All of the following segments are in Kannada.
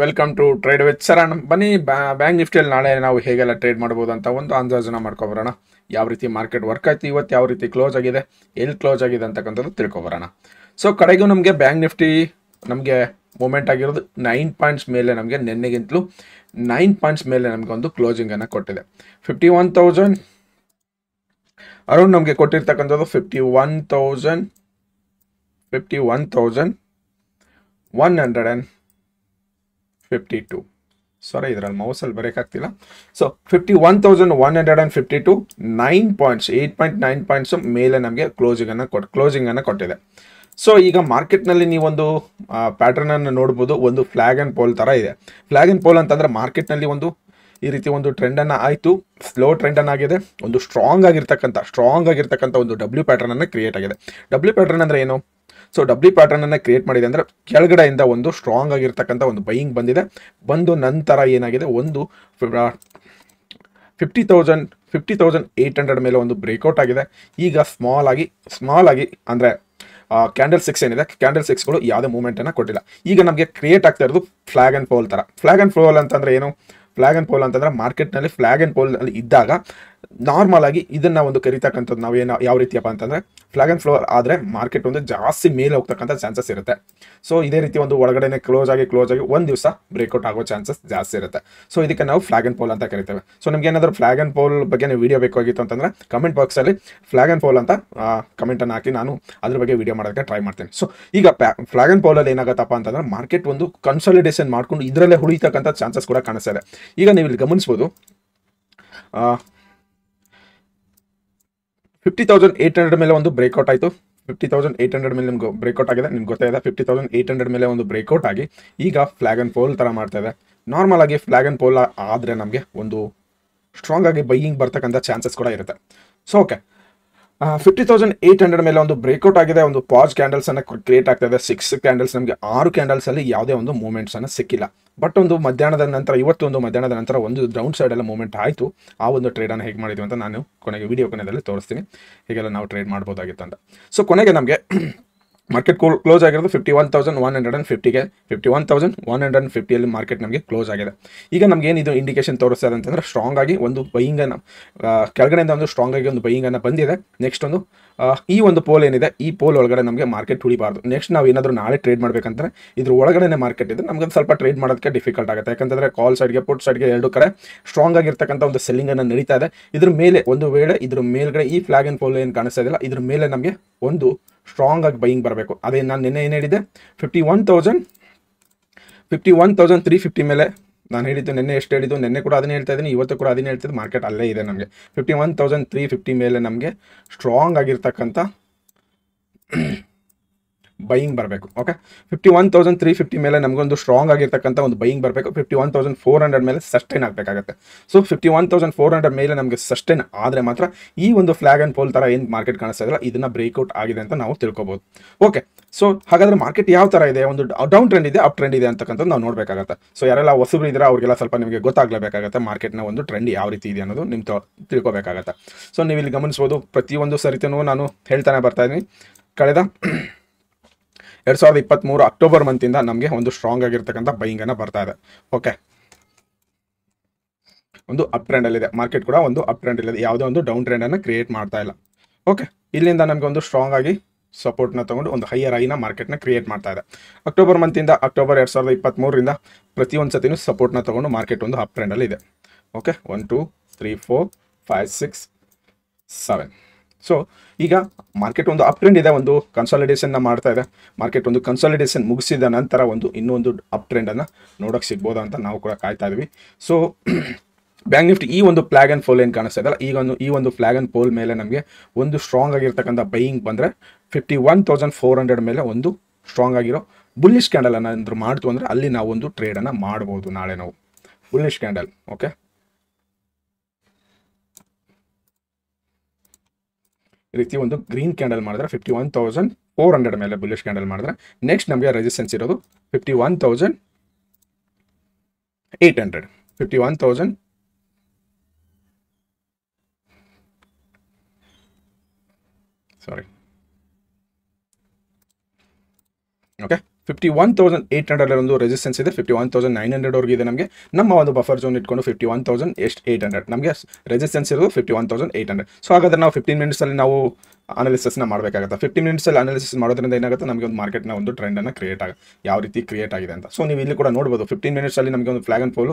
Welcome to trade with Saran. ಬನ್ನಿ ಬ್ಯಾಂಕ್ ನಿಫ್ಟಿಯಲ್ಲಿ ನಾಳೆ ನಾವು ಹೇಗೆಲ್ಲ ಟ್ರೇಡ್ ಮಾಡ್ಬೋದು ಅಂತ ಒಂದು ಅಂದಾಜನ ಮಾಡ್ಕೊಬರೋಣ. ಯಾವ ರೀತಿ ಮಾರ್ಕೆಟ್ ವರ್ಕ್ ಆಯ್ತು, ಇವತ್ತು ಯಾವ ರೀತಿ ಕ್ಲೋಸ್ ಆಗಿದೆ, ಎಲ್ಲಿ ಕ್ಲೋಸ್ ಆಗಿದೆ ಅಂತಕ್ಕಂಥದ್ದು ತಿಳ್ಕೊಬರೋಣ. ಸೊ ಕಡೆಗೂ ನಮಗೆ ಬ್ಯಾಂಕ್ ನಿಫ್ಟಿ ನಮಗೆ ಮೂಮೆಂಟ್ ಆಗಿರೋದು 9 ಪಾಯಿಂಟ್ಸ್ ಮೇಲೆ, ನಮಗೆ ನಿನ್ನೆಗಿಂತಲೂ 9 ಪಾಯಿಂಟ್ಸ್ ಮೇಲೆ ನಮಗೆ ಒಂದು ಕ್ಲೋಸಿಂಗನ್ನು ಕೊಟ್ಟಿದೆ. 51,000 ಅರೌಂಡ್ ನಮಗೆ ಕೊಟ್ಟಿರ್ತಕ್ಕಂಥದ್ದು 51,152. ಸಾರಿ, ಇದರಲ್ಲಿ ಮೌಸಲ್ಲಿ ಬರೋಕ್ಕಾಗ್ತಿಲ್ಲ. ಸೊ 51,152, 9 ಪಾಯಿಂಟ್ಸ್, 8.9 ಪಾಯಿಂಟ್ಸ್ ಮೇಲೆ ನಮಗೆ ಕ್ಲೋಸಿಂಗನ್ನು ಕೊಟ್ಟಿದೆ. ಸೊ ಈಗ ಮಾರ್ಕೆಟ್ನಲ್ಲಿ ನೀವೊಂದು ಪ್ಯಾಟರ್ನನ್ನು ನೋಡ್ಬೋದು. ಒಂದು ಫ್ಲಾಗ್ ಆ್ಯಂಡ್ ಪೋಲ್ ಥರ ಇದೆ. ಫ್ಲಾಗ್ ಆ್ಯಂಡ್ ಪೋಲ್ ಅಂತಂದರೆ ಮಾರ್ಕೆಟ್ನಲ್ಲಿ ಒಂದು ಈ ರೀತಿ ಒಂದು ಟ್ರೆಂಡನ್ನು ಆಯಿತು, ಸ್ಲೋ ಟ್ರೆಂಡನ್ನು ಆಗಿದೆ, ಒಂದು ಸ್ಟ್ರಾಂಗ್ ಆಗಿರ್ತಕ್ಕಂಥ ಒಂದು ಡಬ್ಲ್ಯೂ ಪ್ಯಾಟರ್ನನ್ನು ಕ್ರಿಯೇಟ್ ಆಗಿದೆ. ಡಬ್ಲ್ಯೂ ಪ್ಯಾಟರ್ನ್ ಅಂದರೆ ಏನು? ಸೊ ಡಬ್ಲ್ಯೂ ಪ್ಯಾಟರ್ನನ್ನು ಕ್ರಿಯೇಟ್ ಮಾಡಿದೆ ಅಂದರೆ ಕೆಳಗಡೆಯಿಂದ ಒಂದು ಸ್ಟ್ರಾಂಗ್ ಆಗಿರ್ತಕ್ಕಂಥ ಒಂದು ಬೈಯಿಂಗ್ ಬಂದು ನಂತರ ಏನಾಗಿದೆ, ಒಂದು 50,800 ಮೇಲೆ ಒಂದು ಬ್ರೇಕ್ಔಟ್ ಆಗಿದೆ. ಈಗ ಸ್ಮಾಲ್ ಆಗಿ ಅಂದರೆ ಕ್ಯಾಂಡಲ್ 6 ಏನಿದೆ, ಕ್ಯಾಂಡಲ್ 6ಗಳು ಯಾವುದೇ ಮೂವ್ಮೆಂಟನ್ನು ಕೊಟ್ಟಿಲ್ಲ. ಈಗ ನಮಗೆ ಕ್ರಿಯೇಟ್ ಆಗ್ತಾ ಇರೋದು ಫ್ಲಾಗ್ ಆ್ಯಂಡ್ ಪೋಲ್ ಥರ. ಫ್ಲಾಗ್ ಆ್ಯಂಡ್ ಪೋಲ್ ಅಂತಂದರೆ ಏನು? ಫ್ಲಾಗ್ ಆ್ಯಂಡ್ ಪೋಲ್ ಅಂತಂದರೆ ಮಾರ್ಕೆಟ್ನಲ್ಲಿ ಫ್ಲಾಗ್ ಆ್ಯಂಡ್ ಪೋಲ್ನಲ್ಲಿ ಇದ್ದಾಗ ನಾರ್ಮಲ್ ಆಗಿ ಇದನ್ನು ಒಂದು ಕರಿತಕ್ಕಂಥದ್ದು ನಾವು ಯಾವ ರೀತಿಯಪ್ಪ ಅಂತಂದರೆ, ಫ್ಲಾಗ್ ಆ್ಯಂಡ್ ಫ್ಲೋರ್ ಆದರೆ ಮಾರ್ಕೆಟ್ ಒಂದು ಜಾಸ್ತಿ ಮೇಲೆ ಹೋಗ್ತಕ್ಕಂಥ ಚಾನ್ಸಸ್ ಇರುತ್ತೆ. ಸೊ ಇದೇ ರೀತಿ ಒಂದು ಒಳಗಡೆ ಕ್ಲೋಸ್ ಆಗಿ ಒಂದು ದಿವಸ ಬ್ರೇಕ್ಔಟ್ ಆಗೋ ಚಾನ್ಸಸ್ ಜಾಸ್ತಿ ಇರುತ್ತೆ. ಸೊ ಇದಕ್ಕೆ ನಾವು ಫ್ಲಾಗ್ ಆ್ಯಂಡ್ ಪೋಲ್ ಅಂತ ಕರಿತೇವೆ. ಸೊ ನಿಮ್ಗೆ ಏನಾದರೂ ಫ್ಲಾಗ್ ಆ್ಯಂಡ್ ಪೋಲ್ ಬಗ್ಗೆ ನೀವು ವಿಡಿಯೋ ಬೇಕಾಗಿತ್ತು ಅಂತಂದರೆ ಕಮೆಂಟ್ ಬಾಕ್ಸಲ್ಲಿ ಫ್ಲಾಗ್ ಆ್ಯಂಡ್ ಪೋಲ್ ಅಂತ ಕಮೆಂಟನ್ನು ಹಾಕಿ, ನಾನು ಅದ್ರ ಬಗ್ಗೆ ವಿಡಿಯೋ ಮಾಡೋದಕ್ಕೆ ಟ್ರೈ ಮಾಡ್ತೀನಿ. ಸೊ ಈಗ ಫ್ಲಾಗ್ ಆ್ಯಂಡ್ ಪೋಲಲ್ಲಿ ಏನಾಗುತ್ತಪ್ಪ ಅಂತಂದರೆ ಮಾರ್ಕೆಟ್ ಒಂದು ಕನ್ಸಾಲಿಡೇಷನ್ ಮಾಡ್ಕೊಂಡು ಇದರಲ್ಲೇ ಉಳಿತಕ್ಕಂಥ ಚಾನ್ಸಸ್ ಕೂಡ ಕಾಣಿಸ್ತಾ ಇದೆ. ಈಗ ನೀವು ಇಲ್ಲಿ ಗಮನಿಸ್ಬೋದು, 50,800 ಮೇಲೆ ಒಂದು ಬ್ರೇಕ್ಔಟ್ ಆಯಿತು. 50,800 ಮೇಲೆ ನಿಮ್ಗೆ ಬ್ರೇಕ್ಔಟ್ ಆಗಿದೆ. ನಿಮ್ಗೆ ಗೊತ್ತಾಗಿದೆ 50,800 ಮೇಲೆ ಒಂದು ಬ್ರೇಕ್ಔಟ್ ಆಗಿ ಈಗ ಫ್ಲಾಗ್ ಆ್ಯಂಡ್ ಪೋಲ್ ಥರ ಮಾಡ್ತಾ ಇದೆ. ನಾರ್ಮಲ್ ಆಗಿ ಫ್ಲಾಗ್ ಆ್ಯಂಡ್ ಪೋಲ್ ಆದರೆ ನಮಗೆ ಒಂದು ಸ್ಟ್ರಾಂಗ್ ಆಗಿ ಬೈಯಿಂಗ್ ಬರ್ತಕ್ಕಂಥ ಚಾನ್ಸಸ್ ಕೂಡ ಇರುತ್ತೆ. ಸೊ ಓಕೆ, 50,800 ಮೇಲೆ ಒಂದು ಬ್ರೇಕ್ಔಟ್ ಆಗಿದೆ. ಒಂದು ಪಾಸ್ ಕ್ಯಾಂಡಲ್ಸ್ ಅನ್ನು ಕ್ರಿಯೇಟ್ ಆಗ್ತಾ ಇದೆ. 6 ಕ್ಯಾಂಡಲ್ಸ್, ನಮಗೆ 6 ಕ್ಯಾಂಡಲ್ಸ್ ಅಲ್ಲಿ ಯಾವುದೇ ಒಂದು ಮೂವ್ಮೆಂಟ್ಸ್ ಅನ್ನು ಸಿಕ್ಕಿಲ್ಲ. ಬಟ್ ಒಂದು ಮಧ್ಯಾಹ್ನದ ನಂತರ, ಇವತ್ತು ಮಧ್ಯಾಹ್ನದ ನಂತರ ಒಂದು ಡೌನ್ ಸೈಡ್ ಎಲ್ಲ ಮೂವ್ಮೆಂಟ್ ಆಯಿತು. ಆ ಒಂದು ಟ್ರೇಡನ್ನು ಹೇಗೆ ಮಾಡಿದ್ವಿ ಅಂತ ನಾನು ವಿಡಿಯೋ ಕೊನೆಯಲ್ಲಿ ತೋರಿಸ್ತೀನಿ, ಹೀಗೆಲ್ಲ ನಾವು ಟ್ರೇಡ್ ಮಾಡ್ಬೋದಾಗಿತ್ತು ಅಂತ. ಸೊ ಕೊನೆಗೆ ನಮಗೆ ಮಾರ್ಕೆಟ್ ಕ್ಲೋಸ್ ಆಗಿರೋದು 51,150ಗೆ. 51,150 ಮಾರ್ಕೆಟ್ ನಮಗೆ ಕ್ಲೋಸ್ ಆಗಿದೆ. ಈಗ ನಮ್ಗೆ ಏನಿದು ಇಂಡಿಕೇಶನ್ ತೋರಿಸ್ತದೆ ಅಂತಂದರೆ, ಸ್ಟ್ರಾಂಗ್ ಆಗಿ ಒಂದು ಬೈಯಿಂಗನ್ನು ಕೆಳಗಡೆಯಿಂದ ಒಂದು ಸ್ಟ್ರಾಂಗ್ ಆಗಿ ಒಂದು ಬೈಯಿಂಗನ್ನು ಬಂದಿದೆ. ನೆಕ್ಸ್ಟ್ ಒಂದು ಈ ಒಂದು ಪೋಲ್ ಏನಿದೆ, ಈ ಪೋಲ್ ಒಳಗಡೆ ನಮಗೆ ಮಾರ್ಕೆಟ್ ಉಳಿಬಾರ್ದು. ನೆಕ್ಸ್ಟ್ ನಾವು ಏನಾದರೂ ನಾಳೆ ಟ್ರೇಡ್ ಮಾಡಬೇಕಂದ್ರೆ ಇದ್ರ ಒಳಗಡೆ ಮಾರ್ಕೆಟ್ ಇದೆ, ನಮಗೆ ಸ್ವಲ್ಪ ಟ್ರೇಡ್ ಮಾಡೋದಕ್ಕೆ ಡಿಫಿಕಲ್ಟ್ ಆಗುತ್ತೆ. ಯಾಕಂತಂದರೆ ಕಾಲ್ ಸೈಡ್ಗೆ ಪುಟ್ ಸೈಡ್ಗೆ ಎರಡು ಕಡೆ ಸ್ಟ್ರಾಂಗ್ ಆಗಿರ್ತಕ್ಕಂಥ ಒಂದು ಸೆಲ್ಲಿಂಗನ್ನು ನಡೀತಾ ಇದೆ. ಇದ್ರ ಮೇಲೆ ಒಂದು ವೇಳೆ ಇದ್ರ ಮೇಲ್ಗಡೆ ಈ ಫ್ಲಾಗ್ ಆ್ಯಂಡ್ ಪೋಲ್ ಏನು ಕಾಣಿಸ್ತಾ ಇದೆಯಲ್ಲ, ಇದ್ರ ಮೇಲೆ ನಮಗೆ ಒಂದು ಸ್ಟ್ರಾಂಗ್ ಆಗಿ ಬೈಯಿಂಗ್ ಬರಬೇಕು. ಅದೇ ನಾನು ನಿನ್ನೆ ಏನು ಹೇಳಿದ್ದೆ, 51,350 ಮೇಲೆ ನಾನು ಹೇಳಿದ್ದು. ನಿನ್ನೆ ಎಷ್ಟು ಹೇಳಿದ್ದು, ನಿನ್ನೆ ಕೂಡ ಅದನ್ನೇ ಹೇಳ್ತಾ ಇದ್ದೀನಿ, ಇವತ್ತು ಕೂಡ ಅದನ್ನೇ ಹೇಳ್ತಿದ್ದು. ಮಾರ್ಕೆಟ್ ಅಲ್ಲೇ ಇದೆ. ನಮಗೆ 51,350 ಮೇಲೆ ನಮಗೆ ಸ್ಟ್ರಾಂಗ್ ಆಗಿರ್ತಕ್ಕಂಥ ಬೈಯಿಂಗ್ ಬರಬೇಕು. ಓಕೆ, 51,350 ಮೇಲೆ ನಮಗೊಂದು ಸ್ಟ್ರಾಂಗ್ ಆಗಿರ್ತಕ್ಕಂಥ ಒಂದು ಬೈಯಿಂಗ್ ಬರಬೇಕು. 51,400 ಮೇಲೆ ಸಸ್ಟೈನ್ ಆಗಬೇಕಾಗುತ್ತೆ. ಸೊ 51,400 ಮೇಲೆ ನಮಗೆ ಸಸ್ಟೈನ್ ಆದರೆ ಮಾತ್ರ ಈ ಒಂದು ಫ್ಲಾಗ್ ಆ್ಯಂಡ್ ಪೋಲ್ ಥರ ಏನು ಮಾರ್ಕೆಟ್ ಕಾಣಿಸ್ತಾ ಇದೆಯಲ್ಲ, ಇದನ್ನು ಬ್ರೇಕ್ಔಟ್ ಆಗಿದೆ ಅಂತ ನಾವು ತಿಳ್ಕೊಬೋದು. ಓಕೆ, ಸೊ ಹಾಗಾದರೆ ಮಾರ್ಕೆಟ್ ಯಾವ ಥರ ಇದೆ? ಒಂದು ಡೌನ್ ಟ್ರೆಂಡ್ ಇದೆ, ಅಪ್ ಟ್ರೆಂಡ್ ಇದೆ ಅಂತಕ್ಕಂಥದ್ದು ನಾವು ನೋಡಬೇಕಾಗತ್ತೆ. ಸೊ ಯಾರೆಲ್ಲ ಹೊಸಬ್ರು ಇದ್ರೆ ಅವ್ರಿಗೆಲ್ಲ ಸ್ವಲ್ಪ ನಿಮಗೆ ಗೊತ್ತಾಗಲೇಬೇಕಾಗತ್ತೆ, ಮಾರ್ಕೆಟ್ನ ಒಂದು ಟ್ರೆಂಡ್ ಯಾವ ರೀತಿ ಇದೆ ಅನ್ನೋದು ನಿಮ್ಗೆ ತಿಳ್ಕೊಬೇಕಾಗತ್ತೆ. ಸೊ ನೀವು ಇಲ್ಲಿ ಗಮನಿಸ್ಬೋದು, ಪ್ರತಿಯೊಂದು ಸರಿತನೂ ನಾನು ಹೇಳ್ತಾನೆ ಬರ್ತಾ ಇದ್ದೀನಿ. ಕಳೆದ 2023 ಅಕ್ಟೋಬರ್ ಮಂತಿಂದ ನಮಗೆ ಒಂದು ಸ್ಟ್ರಾಂಗ್ ಆಗಿರ್ತಕ್ಕಂಥ ಬೈಯಿಂಗನ್ನು ಬರ್ತಾ ಇದೆ. ಓಕೆ, ಒಂದು ಅಪ್ ಟ್ರೆಂಡಲ್ಲಿದೆ ಮಾರ್ಕೆಟ್, ಕೂಡ ಒಂದು ಅಪ್ ಟ್ರೆಂಡಲ್ಲಿದೆ, ಯಾವುದೇ ಒಂದು ಡೌನ್ ಟ್ರೆಂಡನ್ನು ಕ್ರಿಯೇಟ್ ಮಾಡ್ತಾ ಇಲ್ಲ. ಓಕೆ, ಇಲ್ಲಿಂದ ನಮಗೆ ಒಂದು ಸ್ಟ್ರಾಂಗ್ ಆಗಿ ಸಪೋರ್ಟ್ನ ತೊಗೊಂಡು ಒಂದು ಹೈಯರ್ ಐನ ಮಾರ್ಕೆಟ್ನ ಕ್ರಿಯೇಟ್ ಮಾಡ್ತಾ ಇದೆ. ಅಕ್ಟೋಬರ್ ಮಂತಿಂದ ಅಕ್ಟೋಬರ್ 2023ರಿಂದ ಪ್ರತಿಯೊಂದು ಸತಿನೂ ಸಪೋರ್ಟ್ನ ತೊಗೊಂಡು ಮಾರ್ಕೆಟ್ ಒಂದು ಅಪ್ ಟ್ರೆಂಡಲ್ಲಿ ಇದೆ. ಓಕೆ, 1 2 3 4 5 6 7. ಸೊ ಈಗ ಮಾರ್ಕೆಟ್ ಒಂದು ಅಪ್ ಟ್ರೆಂಡ್ ಇದೆ, ಒಂದು ಕನ್ಸಾಲಿಡೇಷನ್ನ ಮಾಡ್ತಾ ಇದೆ. ಮಾರ್ಕೆಟ್ ಒಂದು ಕನ್ಸಾಲಿಡೇಷನ್ ಮುಗಿಸಿದ ನಂತರ ಇನ್ನೊಂದು ಅಪ್ ಟ್ರೆಂಡನ್ನು ನೋಡೋಕೆ ಸಿಗ್ಬೋದಾ ಅಂತ ನಾವು ಕೂಡ ಕಾಯ್ತಾ ಇದ್ವಿ. ಸೊ ಬ್ಯಾಂಕ್ ನಿಫ್ಟಿ ಈ ಒಂದು ಫ್ಲಾಗ್ ಆ್ಯಂಡ್ ಪೋಲ್ ಏನು ಕಾಣಿಸ್ತಾ ಇದೆಯಲ್ಲ, ಈ ಒಂದು ಫ್ಲಾಗ್ ಆ್ಯಂಡ್ ಪೋಲ್ ಮೇಲೆ ನಮಗೆ ಒಂದು ಸ್ಟ್ರಾಂಗ್ ಆಗಿರ್ತಕ್ಕಂಥ ಬೈಯಿಂಗ್ ಬಂದರೆ 51,400 ಮೇಲೆ ಒಂದು ಸ್ಟ್ರಾಂಗ್ ಆಗಿರೋ ಬುಲ್ಲಿಶ್ ಕ್ಯಾಂಡಲನ್ನು ಏನಾದರೂ ಮಾಡ್ತು ಅಂದರೆ ಅಲ್ಲಿ ನಾವು ಒಂದು ಟ್ರೇಡನ್ನು ಮಾಡ್ಬೋದು ನಾಳೆ ನಾವು. ಬುಲ್ಲಿಶ್ ಕ್ಯಾಂಡಲ್, ಓಕೆ, ಈ ರೀತಿ ಒಂದು ಗ್ರೀನ್ ಕ್ಯಾಂಡಲ್ ಮಾಡಿದ್ರೆ 51,400 ಮೇಲೆ ಬುಲ್ಲಿಶ್ ಕ್ಯಾಂಡಲ್ ಮಾಡಿದ್ರೆ, ನೆಕ್ಸ್ಟ್ ನಮಗೆ ರೆಸಿಸ್ಟೆನ್ಸ್ ಇರೋದು 51,800. 51,000 ಸಾರಿ, ಓಕೆ, 51,800 ಒಂದು ರೆಸಿಸ್ಟೆನ್ಸ್ ಇದೆ, 51,900 ವರೆಗೆ ಇದೆ ನಮಗೆ. ನಮ್ಮ ಒಂದು ಬಫರ್ ಝೋನ್ ಇಟ್ಕೊಂಡು 51,800 ನಮಗೆ ರೆಸಿಸ್ಟೆನ್ಸ್ ಇರೋದು 51,800. ಸೊ ಹಾಗಾದ್ರೆ ನಾವು 15 ಮಿನಿಟ್ಸಲ್ಲಿ ನಾವು ಅನಾಲಿಸಿಸ್ನ ಮಾಡಬೇಕಾಗುತ್ತೆ. 15 ಮಿನಿಟ್ಸಲ್ಲಿ ಅನಾಲಿಸಿಸ್ ಮಾಡೋದ್ರಿಂದ ಏನಾಗುತ್ತೆ, ನಮಗೆ ಒಂದು ಮಾರ್ಕೆಟ್ನ ಒಂದು ಟ್ರೆಂಡನ್ನು ಯಾವ ರೀತಿ ಕ್ರಿಯೇಟ್ ಆಗಿದೆ ಅಂತ. ಸೊ ನೀವು ಇಲ್ಲಿ ಕೂಡ ನೋಡ್ಬೋದು 15 ಮಿನಿಟ್ಸಲ್ಲಿ ನಮಗೆ ಒಂದು ಫ್ಲಾಗ್ ಆ್ಯಂಡ್ ಫಾಲು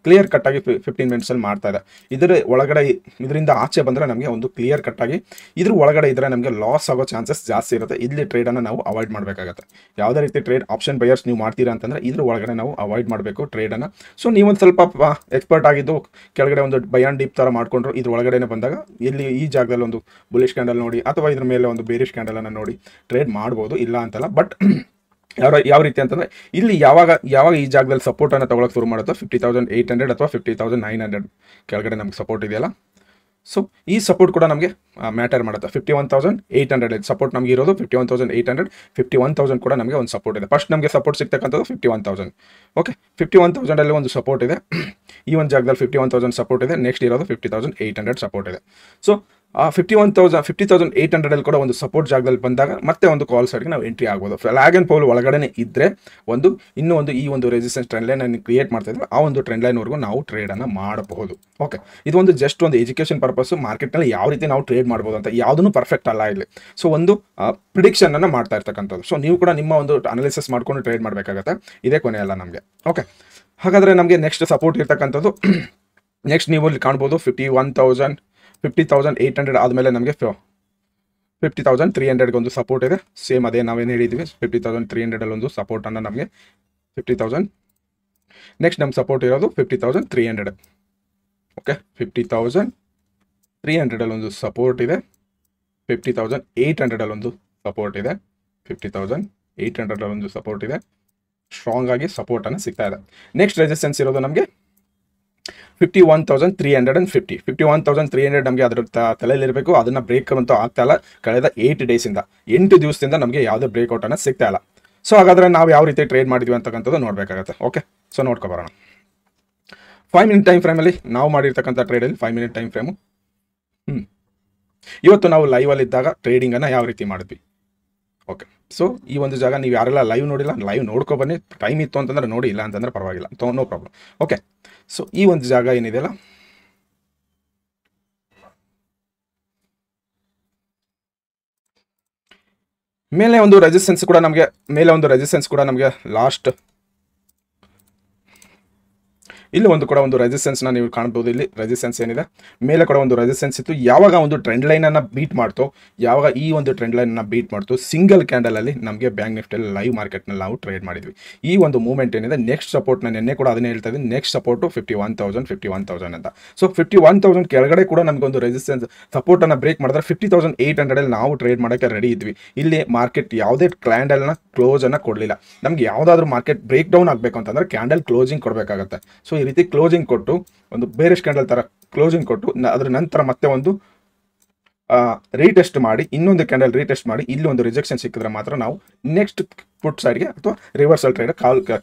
ಕ್ಲಿಯರ್ ಕಟ್ಟಾಗಿ 15 ಮಿನಿಟ್ಸಲ್ಲಿ ಮಾಡ್ತಾ ಇದೆ. ಇದರ ಒಳಗಡೆ ಇದರಿಂದ ಆಚೆ ಬಂದರೆ ನಮಗೆ ಒಂದು ಕ್ಲಿಯರ್ ಕಟ್ಟಾಗಿ ಇದ್ರ ಒಳಗಡೆ ಇದ್ದರೆ ನಮಗೆ ಲಾಸ್ ಆಗೋ ಚಾನ್ಸಸ್ ಜಾಸ್ತಿ ಇರುತ್ತೆ. ಇಲ್ಲಿ ಟ್ರೇಡನ್ನು ನಾವು ಅವಾಯ್ಡ್ ಮಾಡಬೇಕಾಗುತ್ತೆ. ಯಾವುದೇ ರೀತಿ ಟ್ರೇಡ್ ಆಪ್ಷನ್ ಬಯರ್ಸ್ ನೀವು ಮಾಡ್ತೀರಾ ಅಂತಂದರೆ ಇದ್ರ ಒಳಗಡೆ ನಾವು ಅವಾಯ್ಡ್ ಮಾಡಬೇಕು ಟ್ರೇಡನ್ನು. ಸೊ ನೀವೊಂದು ಸ್ವಲ್ಪ ಎಕ್ಸ್ಪರ್ಟ್ ಆಗಿದ್ದು ಕೆಳಗಡೆ ಒಂದು ಬೈ ಆ್ಯಂಡ್ ಡೀಪ್ ಥರ ಮಾಡಿಕೊಂಡ್ರು ಇದ್ರ ಒಳಗಡೆ ಬಂದಾಗ ಇಲ್ಲಿ ಈ ಜಾಗದಲ್ಲಿ ಒಂದು ಬುಲಿಶ್ ಕ್ಯಾಂಡಲ್ ನೋಡಿ ಅಥವಾ ಇದ್ರ ಮೇಲೆ ಒಂದು ಬೇರಿಶ್ ಕ್ಯಾಂಡಲ್ ಅನ್ನು ನೋಡಿ ಟ್ರೇಡ್ ಮಾಡ್ಬೋದು, ಇಲ್ಲ ಅಂತಲ್ಲ. ಬಟ್ ಯಾವ ರೀತಿ ಅಂತಂದ್ರೆ ಇಲ್ಲಿ ಯಾವಾಗ ಈ ಜಾಗದಲ್ಲಿ ಸಪೋರ್ಟ್ ಅನ್ನು ತಗೊಳಕ್ ಶುರು ಮಾಡುತ್ತೋ 50,800 ಅಥವಾ 50,900 ಕೆಳಗಡೆ ನಮ್ಗೆ ಸಪೋರ್ಟ್ ಇದೆಯಲ್ಲ, ಸೊ ಈ ಸಪೋರ್ಟ್ ಕೂಡ ನಮಗೆ ಮ್ಯಾಟರ್ ಮಾಡುತ್ತೆ. 51,800 ಸಪೋರ್ಟ್ ನಮಗೆ ಇರೋದು 51,800, 51,000 ಕೂಡ ನಮಗೆ ಒಂದು ಸಪೋರ್ಟ್ ಇದೆ. ಫಸ್ಟ್ ನಮಗೆ ಸಪೋರ್ಟ್ ಸಿಗ್ತಕ್ಕಂಥದ್ದು 51,000. ಓಕೆ, 51,000 ಒಂದು ಸಪೋರ್ಟ್ ಇದೆ. ಈ ಒಂದು ಜಾಗದಲ್ಲಿ 51,000 ಸಪೋರ್ಟ್ ಇದೆ. ನೆಕ್ಸ್ಟ್ ಇರೋದು 50,800 ಸಪೋರ್ಟ್ ಇದೆ. ಸೊ 50,800 ಕೂಡ ಒಂದು ಸಪೋರ್ಟ್ ಜಾಗದಲ್ಲಿ ಬಂದಾಗ ಮತ್ತೆ ಒಂದು ಕಾಲ್ ಸೈಡ್ಗೆ ನಾವು ಎಂಟ್ರಿ ಆಗ್ಬೋದು. ಫ್ಲಾಗ್ ಆ್ಯಂಡ್ ಫಾಲ್ ಒಳಗಡೆ ಇದ್ದರೆ ಈ ಒಂದು ರೆಸಿಸ್ಟೆನ್ಸ್ ಟ್ರೆಂಡ್ ಲೈನ್ ಅನ್ನು ಕ್ರಿಯೇಟ್ ಮಾಡ್ತಾ ಇದ್ವಿ, ಆ ಒಂದು ಟ್ರೆಂಡ್ ಲೈನ್ವರೆಗೂ ನಾವು ಟ್ರೇಡನ್ನು ಮಾಡಬಹುದು. ಓಕೆ, ಇದು ಜಸ್ಟ್ ಒಂದು ಎಜುಕೇಷನ್ ಪರ್ಪಸ್. ಮಾರ್ಕೆಟ್ನಲ್ಲಿ ಯಾವ ರೀತಿ ನಾವು ಟ್ರೇಡ್ ಮಾಡ್ಬೋದು ಅಂತ ಯಾವುದೂ ಪರ್ಫೆಕ್ಟ್ ಅಲ್ಲ ಇಲ್ಲಿ. ಸೊ ಒಂದು ಪ್ರಿಡಿಕ್ಷನ್ ಅನ್ನು ಮಾಡ್ತಾ ಇರ್ತಕ್ಕಂಥದ್ದು. ಸೊ ನೀವು ಕೂಡ ನಿಮ್ಮ ಒಂದು ಅನಾಲಿಸಿಸ್ ಮಾಡ್ಕೊಂಡು ಟ್ರೇಡ್ ಮಾಡಬೇಕಾಗತ್ತೆ. ಇದೇ ಕೊನೆ ಅಲ್ಲ ನಮಗೆ. ಓಕೆ, ಹಾಗಾದರೆ ನಮಗೆ ನೆಕ್ಸ್ಟ್ ಸಪೋರ್ಟ್ ಇರ್ತಕ್ಕಂಥದ್ದು ನೆಕ್ಸ್ಟ್ ನೀವು ಇಲ್ಲಿ ಕಾಣ್ಬೋದು 50,800 ಆದಮೇಲೆ ನಮಗೆ 50,300 ಒಂದು ಸಪೋರ್ಟ್ ಇದೆ. ಸೇಮ್ ಅದೇ ನಾವೇನು ಹೇಳಿದ್ವಿ 50,300 ಒಂದು ಸಪೋರ್ಟನ್ನು ನಮಗೆ 50,000. ನೆಕ್ಸ್ಟ್ ನಮ್ಮ ಸಪೋರ್ಟ್ ಇರೋದು 50,300. ಓಕೆ, 50,300 ಒಂದು ಸಪೋರ್ಟ್ ಇದೆ. 50,800 ಒಂದು ಸಪೋರ್ಟ್ ಇದೆ. 50,800 ಒಂದು ಸಪೋರ್ಟ್ ಇದೆ. ಸ್ಟ್ರಾಂಗ್ ಆಗಿ ಸಪೋರ್ಟನ್ನು ಸಿಗ್ತಾ ಇದೆ. ನೆಕ್ಸ್ಟ್ ರೆಸಿಸ್ಟೆನ್ಸ್ ಇರೋದು ನಮಗೆ 51,350. 51,300 ನಮಗೆ ಅದರ ತಲೆಯಲ್ಲಿರಬೇಕು. ಅದನ್ನು ಬ್ರೇಕ್ ಅಂತೂ ಆಗ್ತಾ ಇಲ್ಲ. ಕಳೆದ 8 ದಿವಸದಿಂದ ನಮಗೆ ಯಾವುದೇ ಬ್ರೇಕ್ಔಟನ್ನು ಸಿಗ್ತಾ ಇಲ್ಲ. ಸೊ ಹಾಗಾದರೆ ನಾವು ಯಾವ ರೀತಿ ಟ್ರೇಡ್ ಮಾಡಿದ್ವಿ ಅಂತಕ್ಕಂಥದ್ದು ನೋಡಬೇಕಾಗತ್ತೆ. ಓಕೆ, ಸೊ ನೋಡ್ಕೊಬರೋಣ. 5 ಮಿನಿಟ್ ಟೈಮ್ ಫ್ರೇಮಲ್ಲಿ ನಾವು ಮಾಡಿರ್ತಕ್ಕಂಥ ಟ್ರೇಡಲ್ಲಿ 5 ಮಿನಿಟ್ ಟೈಮ್ ಫ್ರೇಮು. ಇವತ್ತು ನಾವು ಲೈವಲ್ಲಿದ್ದಾಗ ಟ್ರೇಡಿಂಗನ್ನು ಯಾವ ರೀತಿ ಮಾಡಿದ್ವಿ. ಓಕೆ, ಸೊ ಈ ಒಂದು ಜಾಗ ನೀವು ಯಾರೆಲ್ಲ ಲೈವ್ ನೋಡಿಲ್ಲ, ಲೈವ್ ನೋಡ್ಕೊಬನ್ನಿ. ಟೈಮ್ ಇತ್ತು ಅಂತಂದ್ರೆ ನೋಡಿ, ಇಲ್ಲ ಅಂತಂದ್ರೆ ಪರವಾಗಿಲ್ಲ, ನೋ ಪ್ರಾಬ್ಲಮ್. ಓಕೆ, ಸೊ ಈ ಒಂದು ಜಾಗ ಏನಿದೆಯಲ್ಲ, ಮೇಲೆ ಒಂದು ರೆಸಿಸ್ಟೆನ್ಸ್ ಕೂಡ ನಮಗೆ ಲಾಸ್ಟ್ ಇಲ್ಲಿ ಒಂದು ರೆಸಿಸ್ಟೆನ್ಸ್ನ ನೀವು ಕಾಣ್ಬೋದು. ಇಲ್ಲಿ ರೆಸಿಸ್ಟೆನ್ಸ್ ಏನಿದೆ, ಮೇಲೆ ಕೂಡ ಒಂದು ರೆಸಿಸ್ಟೆನ್ಸ್ ಇತ್ತು. ಯಾವಾಗ ಒಂದು ಟ್ರೆಂಡ್ ಲೈನನ್ನು ಬೀಟ್ ಮಾಡ್ತೋ, ಯಾವಾಗ ಈ ಒಂದು ಟ್ರೆಂಡ್ ಲೈನನ್ನು ಬೀಟ್ ಮಾಡ್ತು, ಸಿಂಗಲ್ ಕ್ಯಾಂಡಲಲ್ಲಿ ನಮಗೆ ಬ್ಯಾಂಕ್ ನಿಫ್ಟಿಯಲ್ಲಿ ಲೈವ್ ಮಾರ್ಕೆಟ್ನಲ್ಲಿ ನಾವು ಟ್ರೇಡ್ ಮಾಡಿದ್ವಿ. ಈ ಒಂದು ಮೂವ್ಮೆಂಟ್ ಏನಿದೆ, ನೆಕ್ಸ್ಟ್ ಸಪೋರ್ಟ್ ನಾನು ನಿನ್ನೆ ಕೂಡ ಅದನ್ನೇ ಹೇಳ್ತಾ ಇದ್ದೀನಿ, ನೆಕ್ಸ್ಟ್ ಸಪೋರ್ಟು 51,000 ಅಂತ. ಸೊ 51,000 ಕೆಳಗಡೆ ಕೂಡ ನಮಗೊಂದು ರೆಸಿಸ್ಟೆನ್ಸ್ ಸಪೋರ್ಟನ್ನು ಬ್ರೇಕ್ ಮಾಡಿದ್ರೆ 50,800 ನಾವು ಟ್ರೇಡ್ ಮಾಡೋಕ್ಕೆ ರೆಡಿ ಇದ್ವಿ. ಇಲ್ಲಿ ಮಾರ್ಕೆಟ್ ಯಾವುದೇ ಕ್ಯಾಂಡಲ್ನ ಕ್ಲೋಸನ್ನು ಕೊಡಲಿಲ್ಲ. ನಮ್ಗೆ ಯಾವುದಾದ್ರೂ ಮಾರ್ಕೆಟ್ ಬ್ರೇಕ್ ಡೌನ್ ಆಗಬೇಕು ಅಂತಂದರೆ ಕ್ಯಾಂಡಲ್ ಕ್ಲೋಸಿಂಗ್ ಕೊಡಬೇಕಾಗತ್ತೆ. ಸೊ ಈ ರೀತಿ ಕ್ಲೋಸಿಂಗ್ ಕೊಟ್ಟು ಒಂದು ಬೇರಿಶ್ ಕ್ಯಾಂಡಲ್ ತರ ಕ್ಲೋಸಿಂಗ್ ಕೊಟ್ಟು ಅದರ ನಂತರ ಮತ್ತೆ ಒಂದು ರೀಟೆಸ್ಟ್ ಮಾಡಿ, ಇನ್ನೊಂದು ಕ್ಯಾಂಡಲ್ ರೀಟೆಸ್ಟ್ ಮಾಡಿ, ಇಲ್ಲಿ ಒಂದು ರಿಜೆಕ್ಷನ್ ಸಿಕ್ಕಿದ್ರೆ ಮಾತ್ರ ನಾವು ನೆಕ್ಸ್ಟ್ ಪುಟ್ ಸೈಡ್ಗೆ ಅಥವಾ ರಿವರ್ಸಲ್ ಟ್ರೇಡ್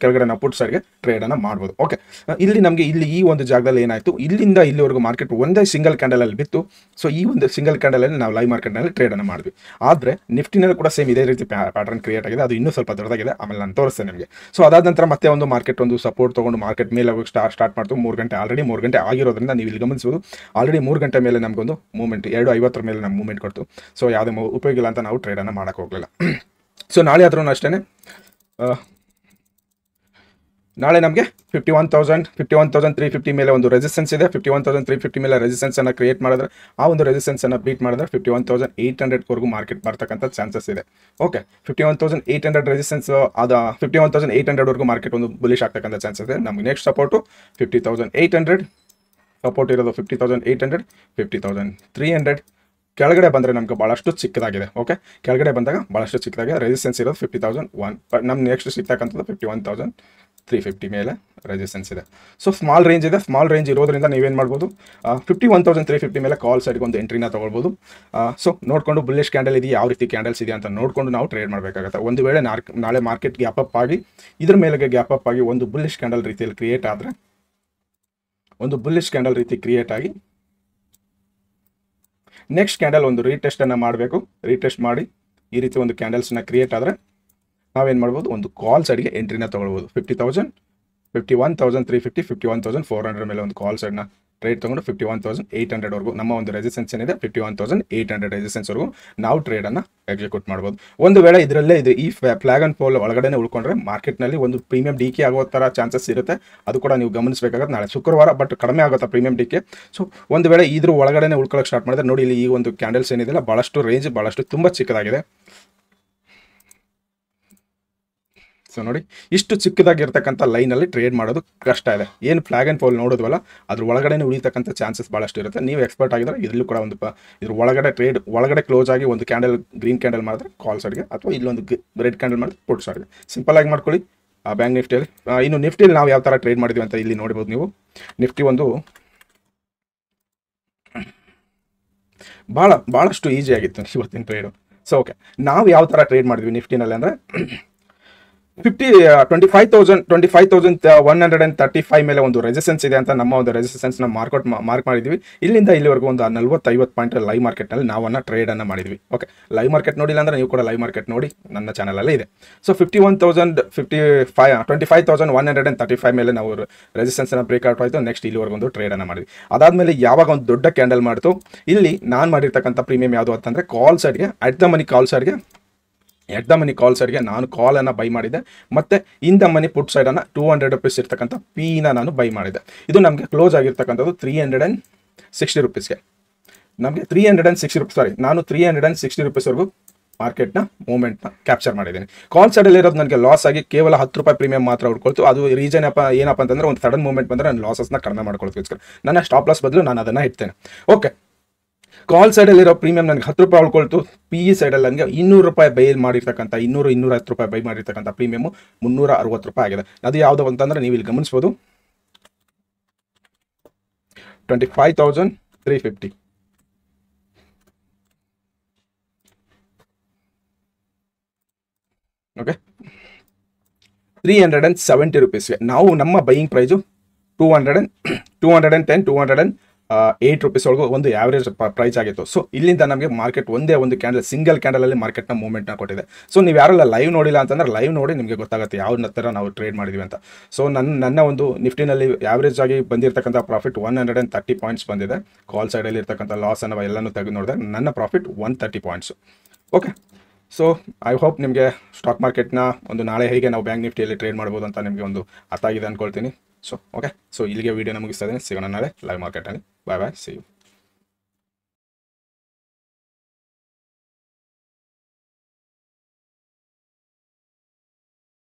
ಕೆಳಗಡೆ ನಾವು ಪುಟ್ ಸೈಡ್ಗೆ ಟ್ರೇಡನ್ನು ಮಾಡ್ಬೋದು. ಓಕೆ, ಇಲ್ಲಿ ನಮಗೆ ಈ ಒಂದು ಜಾಗದಲ್ಲಿ ಏನಾಯಿತು, ಇಲ್ಲಿಂದ ಇಲ್ಲಿವರೆಗೂ ಮಾರ್ಕೆಟ್ ಒಂದೇ ಸಿಂಗಲ್ ಕ್ಯಾಂಡಲಲ್ಲಿ ಬಿತ್ತು. ಸೊ ಈ ಒಂದು ಸಿಂಗಲ್ ಕ್ಯಾಂಡಲಲ್ಲಿ ನಾವು ಲೈವ್ ಮಾರ್ಕೆಟ್ನಲ್ಲಿ ಟ್ರೇಡನ್ನು ಮಾಡಿದ್ವಿ. ಆದರೆ ನಿಫ್ಟಿನಲ್ಲಿ ಕೂಡ ಸೇಮ್ ಇದೇ ರೀತಿ ಪ್ಯಾಟರ್ನ್ ಕ್ರಿಯೇಟ್ ಆಗಿದೆ. ಅದು ಇನ್ನೂ ಸ್ವಲ್ಪ ದೊಡ್ಡದಾಗಿದೆ, ಆಮೇಲೆ ನಾನು ತೋರಿಸ್ತೇನೆ ನಿಮಗೆ. ಸೊ ಅದಾದ ನಂತರ ಮತ್ತೆ ಒಂದು ಮಾರ್ಕೆಟ್ ಒಂದು ಸಪೋರ್ಟ್ ತೊಗೊಂಡು ಮಾರ್ಕೆಟ್ ಮೇಲೆ ಹೋಗಿ ಸ್ಟಾರ್ಟ್ ಮಾಡ್ತು. 3 ಗಂಟೆ ಆಗಿರೋದ್ರಿಂದ ನೀವು ಇಲ್ಲಿ ಗಮನಿಸ್ಬೋದು, ಆಲ್ರೆಡಿ 3 ಗಂಟೆ ಮೇಲೆ ನಮಗೊಂದು ಮೂವ್ಮೆಂಟ್ 2:50 ಮೇಲೆ ನಮ್ಮ ಮೂವ್ಮೆಂಟ್ ಕೊಡ್ತು. ಸೊ ಯಾವುದೇ ಉಪಯೋಗ ಇಲ್ಲ ಅಂತ ನಾವು ಟ್ರೇಡನ್ನು ಮಾಡೋಕ್ಕೆ ಹೋಗಲಿಲ್ಲ. ಸೊ ನಾಳೆ ಆದ್ರೂ ಅಷ್ಟೇ, ನಾಳೆ ನಮಗೆ 51,350 ಮೇಲೆ ಒಂದು ರೆಸಿಸ್ಟೆನ್ಸ್ ಇದೆ. 51,350 ಮೇಲೆ ರೆಸಿಸ್ಟೆನ್ಸನ್ನು ಕ್ರಿಯೇಟ್ ಮಾಡಿದ್ರೆ, ಆ ಒಂದು ರೆಸಿಸ್ಟೆನ್ಸನ್ನು ಬೀಟ್ ಮಾಡಿದ್ರೆ 51,800ವರೆಗೂ ಮಾರ್ಕೆಟ್ ಬರ್ತಕ್ಕಂಥ ಚಾನ್ಸಸ್ ಇದೆ. ಓಕೆ, 51,800 ರೆಸಿಸ್ಟೆನ್ಸ್ ಅದು 51,800ವರೆಗೂ ಮಾರ್ಕೆಟ್ ಒಂದು ಬುಲಿಶ್ ಆಗ್ತಕ್ಕಂಥ ಚಾನ್ಸಸ್ ಇದೆ. ನಮಗೆ ನೆಕ್ಸ್ಟ್ ಸಪೋರ್ಟು 50,800 ಸಪೋರ್ಟ್ ಇರೋದು. 50,800, 50,300 ಕೆಳಗಡೆ ಬಂದರೆ ನಮ್ಗೆ ಭಾಳಷ್ಟು ಚಿಕ್ಕದಾಗಿದೆ. ಓಕೆ, ಕೆಳಗಡೆ ಬಂದಾಗ ಭಾಳಷ್ಟು ಚಿಕ್ಕದಾಗಿದೆ. ರೆಸಿಸ್ಟೆನ್ಸ್ ಇರೋದು 50,001. ನಮ್ಗೆ ನೆಕ್ಸ್ಟ್ ಸಿಗ್ತಕ್ಕಂಥದ್ದು 51,350 ಮೇಲೆ ರೆಸಿಸ್ಟೆನ್ಸ್ ಇದೆ. ಸೊ ಸ್ಮಾಲ್ ರೇಂಜ್ ಇದೆ. ಸ್ಮಾಲ್ ರೇಂಜ್ ಇರೋದ್ರಿಂದ ನೀವೇನು ಮಾಡ್ಬೋದು, 51,350 ಮೇಲೆ ಕಾಲ್ ಸೈಡ್ಗೆ ಒಂದು ಎಂಟ್ರಿನ ತೊಗೊಳ್ಬೋದು. ಸೊ ನೋಡಿಕೊಂಡು ಬುಲ್ಲಿಶ್ ಕ್ಯಾಂಡಲ್ ಇದೆಯಾ, ಯಾವ ರೀತಿ ಕ್ಯಾಂಡಲ್ಸ್ ಇದೆ ಅಂತ ನೋಡಿಕೊಂಡು ನಾವು ಟ್ರೇಡ್ ಮಾಡಬೇಕಾಗುತ್ತೆ. ಒಂದು ವೇಳೆ ನಾಳೆ ಮಾರ್ಕೆಟ್ ಗ್ಯಾಪ್ ಅಪ್ ಆಗಿ ಇದ್ರ ಮೇಲೆ ಗ್ಯಾಪ್ ಅಪ್ ಆಗಿ ಒಂದು ಬುಲ್ಲಿಶ್ ಕ್ಯಾಂಡಲ್ ರೀತಿಯಲ್ಲಿ ಕ್ರಿಯೇಟ್ ಆದರೆ, ಒಂದು ಬುಲ್ಲಿಶ್ ಕ್ಯಾಂಡಲ್ ರೀತಿ ಕ್ರಿಯೇಟ್ ಆಗಿ ನೆಕ್ಸ್ಟ್ ಕ್ಯಾಂಡಲ್ ಒಂದು ರೀಟೆಸ್ಟನ್ನು ಮಾಡಬೇಕು. ರೀಟೆಸ್ಟ್ ಮಾಡಿ ಈ ರೀತಿ ಒಂದು ಕ್ಯಾಂಡಲ್ಸ್ನ ಕ್ರಿಯೇಟ್ ಆದರೆ ನಾವೇನು ಮಾಡ್ಬೋದು, ಒಂದು ಕಾಲ್ ಸೈಡ್ಗೆ ಎಂಟ್ರಿನ ತೊಗೊಳ್ಬೋದು. 50,000, 51,350, 51,400 ಮೇಲೆ ಒಂದು ಕಾಲ್ ಸೈಡ್ನ ಟ್ರೇಡ್ ತೊಗೊಂಡು 51,800ವರೆಗೂ ನಮ್ಮ ಒಂದು ರೆಸಿಸ್ಟೆನ್ಸ್ ಏನಿದೆ 51,800 ರೆಸಿಸ್ಟೆನ್ಸ್ವರೆಗೂ ನಾವು ಟ್ರೇಡನ್ನು ಎಕ್ಸಿಕ್ಯೂಟ್ ಮಾಡ್ಬೋದು. ಒಂದು ವೇಳೆ ಇದರಲ್ಲೇ ಇದು ಈ ಫ್ಲಾಗ್ ಆ್ಯಂಡ್ ಪೋಲ್ ಒಳಗಡೆ ಉಳ್ಕೊಂಡ್ರೆ ಮಾರ್ಕೆಟ್ನಲ್ಲಿ ಒಂದು ಪ್ರೀಮಿಯಂ ಡಿ ಕೆ ಆಗೋ ಥರ ಚಾನ್ಸಸ್ ಇರುತ್ತೆ. ಅದು ಕೂಡ ನೀವು ಗಮನಿಸಬೇಕಾಗುತ್ತೆ. ನಾಳೆ ಶುಕ್ರವಾರ ಬಟ್ ಕಡಿಮೆ ಆಗುತ್ತೆ ಪ್ರೀಮಿಯಂ ಡಿ ಕೆ. ಸೊ ಒಂದು ವೇಳೆ ಇದ್ರ ಒಳಗಡೆ ಉಳ್ಕೊಳ್ಳೋಕೆ ಸ್ಟಾರ್ಟ್ ಮಾಡಿದ್ರೆ ನೋಡಿ, ಇಲ್ಲಿ ಈ ಒಂದು ಕ್ಯಾಂಡಲ್ಸ್ ಏನಿದೆಲ್ಲ ಭಾಳಷ್ಟು ರೇಂಜ್ ಭಾಳಷ್ಟು ತುಂಬ ಚಿಕ್ಕದಾಗಿದೆ. ಸೊ ನೋಡಿ, ಇಷ್ಟು ಚಿಕ್ಕದಾಗಿರ್ತಕ್ಕಂಥ ಲೈನಲ್ಲಿ ಟ್ರೇಡ್ ಮಾಡೋದು ಕಷ್ಟ ಇದೆ. ಏನು ಫ್ಲಾಗ್ ಆ್ಯಂಡ್ ಪೋಲ್ ನೋಡೋದ್ವಲ್ಲ ಅದ್ರ ಒಳಗಡೆ ಉಳಿತಕ್ಕಂಥ ಚಾನ್ಸಸ್ ಭಾಳಷ್ಟು ಇರುತ್ತೆ. ನೀವು ಎಕ್ಸ್ಪರ್ಟ್ ಆಗಿದ್ರೆ ಇದರಲ್ಲೂ ಕೂಡ ಒಂದು ಇದ್ರ ಒಳಗಡೆ ಟ್ರೇಡ್ ಒಳಗಡೆ ಕ್ಲೋಸ್ ಆಗಿ ಒಂದು ಕ್ಯಾಂಡಲ್ ಗ್ರೀನ್ ಕ್ಯಾಂಡಲ್ ಮಾಡಿದ್ರೆ ಕಾಲ್ ಸೈಡ್ಗೆ, ಅಥವಾ ಇಲ್ಲೊಂದು ರೆಡ್ ಕ್ಯಾಂಡಲ್ ಮಾಡಿದ್ರೆ ಪುಟ್ ಸೈಡ್ಗೆ. ಸಿಂಪಲ್ ಆಗಿ ಮಾಡ್ಕೊಳ್ಳಿ. ಬ್ಯಾಂಕ್ ನಿಫ್ಟಿಯಲ್ಲಿ ಇನ್ನು ನಿಫ್ಟಿಯಲ್ಲಿ ನಾವು ಯಾವ ಥರ ಟ್ರೇಡ್ ಮಾಡಿದ್ವಿ ಅಂತ ಇಲ್ಲಿ ನೋಡ್ಬೋದು ನೀವು. ನಿಫ್ಟಿ ಒಂದು ಭಾಳಷ್ಟು ಈಸಿ ಆಗಿತ್ತು ಇವತ್ತಿನ ಟ್ರೇಡು. ಸೊ ಓಕೆ, ನಾವು ಯಾವ ಥರ ಟ್ರೇಡ್ ಮಾಡಿದ್ವಿ ನಿಫ್ಟಿನಲ್ಲಿ ಅಂದರೆ 25,135 ಮೇಲೆ ಒಂದು ರೆಸಿಸ್ಟೆನ್ಸ್ ಇದೆ ಅಂತ ನಮ್ಮ ಒಂದು ರೆಸಿಸ್ಟೆನ್ಸ್ನ ಮಾರ್ಕ್ ಮಾಡಿದ್ವಿ. ಇಲ್ಲಿಂದ ಇಲ್ಲಿವರೆಗೂ ಒಂದು 40-50 ಪಾಯಿಂಟ್ ಲೈವ್ ಮಾರ್ಕೆಟ್ನಲ್ಲಿ ನಾವನ್ನ ಟ್ರೇಡನ್ನು ಮಾಡಿದ್ವಿ. ಓಕೆ, ಲೈವ್ ಮಾರ್ಕೆಟ್ ನೋಡಿಲ್ಲ ಅಂದರೆ ನೀವು ಕೂಡ ಲೈವ್ ಮಾರ್ಕೆಟ್ ನೋಡಿ, ನನ್ನ ಚಾನಲಲ್ಲೇ ಇದೆ. ಸೊ 25,135 ಮೇಲೆ ನಾವು ರೆಸಿಸ್ಟೆನ್ಸ್ನ ಬ್ರೇಕ್ಔಟ್ ಆಯಿತು. ನೆಕ್ಸ್ಟ್ ಇಲ್ಲಿವರೆಗೂ ಒಂದು ಟ್ರೇಡನ್ನು ಮಾಡಿದ್ವಿ. ಅದಾದಮೇಲೆ ಯಾವಾಗ ಒಂದು ದೊಡ್ಡ ಕ್ಯಾಂಡಲ್ ಮಾಡ್ತು, ಇಲ್ಲಿ ನಾನು ಮಾಡಿರ್ತಕ್ಕಂಥ ಪ್ರೀಮಿಯಂ ಯಾವುದು ಅಂತಂದರೆ ಕಾಲ್ ಸೈಡ್ಗೆ, ಅಟ್ ದ ಮನಿ ಕಾಲ್ ಸೈಡ್ಗೆ ನಾನು ಕಾಲನ್ನು ಬೈ ಮಾಡಿದೆ. ಮತ್ತು in the money put ಸೈಡನ್ನು 200 rupees ಇರ್ತಕ್ಕಂಥ ಪೀನ ನಾನು ಬೈ ಮಾಡಿದೆ. ಇದು ನಮಗೆ ಕ್ಲೋಸ್ ಆಗಿರ್ತಕ್ಕಂಥದ್ದು 360 ರುಪೀಸ್ಗೆ. ನಮಗೆ 360 ರುಪೀಸ್, ನಾನು 360 ರುಪೀಸ್ವರೆಗೂ ಮಾರ್ಕೆಟ್ನ ಮೂವ್ಮೆಂಟ್ನ ಕ್ಯಾಪ್ಚರ್ ಮಾಡಿದ್ದೀನಿ. ಕಾಲ್ ಸೈಡಲ್ಲಿ ಇರೋದು ನನಗೆ ಲಾಸ್ ಆಗಿ ಕೇವಲ 10 ರೂಪಾಯಿ ಪ್ರೀಮಿಯಂ ಮಾತ್ರ ಉಳ್ಕೊಳ್ತು. ಅದು ರೀಸನ್ ಏನಪ್ಪ ಅಂತಂದರೆ ಒಂದು ಸಡನ್ ಮೂವ್ಮೆಂಟ್ ಬಂದರೆ ನಾನು ಲಾಸಸ್ನ ಕಡಿಮೆ ಮಾಡ್ಕೊಳ್ತೀವಿ. ನನ್ನ ಸ್ಟಾಪ್ ಲಾಸ್ ಬದಲು ನಾನು ಅದನ್ನು ಇಡ್ತೇನೆ. ಓಕೆ, ಕಾಲ್ ಸೈಡಲ್ಲಿರೋ ಪ್ರೀಮಿಯಂ ನನಗೆ 10 ರೂಪಾಯಿ ಉಳ್ಕೊಳ್ತು. ಪಿ ಇ ಸೈಡಲ್ಲಿ ನನಗೆ 200 ರೂಪಾಯಿ ಬೈ ಮಾಡಿರ್ತಕ್ಕಂಥ 200-210 ರೂಪಾಯಿ ಬೈ ಮಾಡಿರ್ತಕ್ಕಂಥ ಪ್ರೀಮಿಯಮು 360 ರೂಪಾಯಿ ಆಗಿದೆ. ಅದು ಯಾವುದು ಅಂತಂದರೆ ನೀವು ಇಲ್ಲಿ ಗಮನಿಸ್ಬೋದು, 25,350. ಓಕೆ, 370 ರುಪೀಸ್ಗೆ ನಾವು ನಮ್ಮ ಬೈಯಿಂಗ್ ಪ್ರೈಸು 208 ರುಪೀಸ್ ಒಳಗೂ ಒಂದು ಆವರೇಜ್ ಪ್ರೈಸ್ ಆಗಿತ್ತು. ಸೊ ಇಲ್ಲಿಂದ ನಮಗೆ ಮಾರ್ಕೆಟ್ ಒಂದೇ ಒಂದು ಸಿಂಗಲ್ ಕ್ಯಾಂಡಲಲ್ಲಿ ಮಾರ್ಕೆಟ್ನ ಮೂವ್ಮೆಂಟ್ನ ಕೊಟ್ಟಿದೆ. ಸೊ ನೀವು ಯಾರೆಲ್ಲ ಲೈವ್ ನೋಡಿಲ್ಲ ಅಂತಂದ್ರೆ ಲೈವ್ ನೋಡಿ ನಿಮಗೆ ಗೊತ್ತಾಗುತ್ತೆ ಯಾವ ಥರ ನಾವು ಟ್ರೇಡ್ ಮಾಡಿದ್ವಿ ಅಂತ. ಸೊ ನನ್ನ ಒಂದು ನಿಫ್ಟಿನಲ್ಲಿ ಆವರೇಜ್ ಆಗಿ ಬಂದಿರತಕ್ಕಂಥ ಪ್ರಾಫಿಟ್ 130 ಪಾಯಿಂಟ್ಸ್ ಬಂದಿದೆ. ಕಾಲ್ ಸೈಡಲ್ಲಿ ಇರ್ತಕ್ಕಂಥ ಲಾಸ್ ಅನ್ನು ಎಲ್ಲನೂ ತೆಗೆದು ನೋಡಿದ್ರೆ ನನ್ನ profit 130 points. Okay, so I hope ನಿಮಗೆ ಸ್ಟಾಕ್ ಮಾರ್ಕೆಟ್ನ ಒಂದು ನಾಳೆ ಹೇಗೆ ನಾವು ಬ್ಯಾಂಕ್ ನಿಫ್ಟಿಯಲ್ಲಿ ಟ್ರೇಡ್ ಮಾಡ್ಬೋದು ಅಂತ ನಿಮಗೆ ಒಂದು ಅರ್ಥ ಆಗಿದೆ ಅಂದ್ಕೊಳ್ತೀನಿ. ಸೊ ಓಕೆ, ಸೊ ಇಲ್ಲಿಗೆ ವಿಡಿಯೋನ ಮುಗಿಸ್ತಾ ಇದ್ದೀನಿ. ಸಿಗೋಣ ನಾಳೆ ಲೈವ್ ಮಾರ್ಕೆಟಲ್ಲಿ. ಬಾಯ್, ಸಿ ಯು.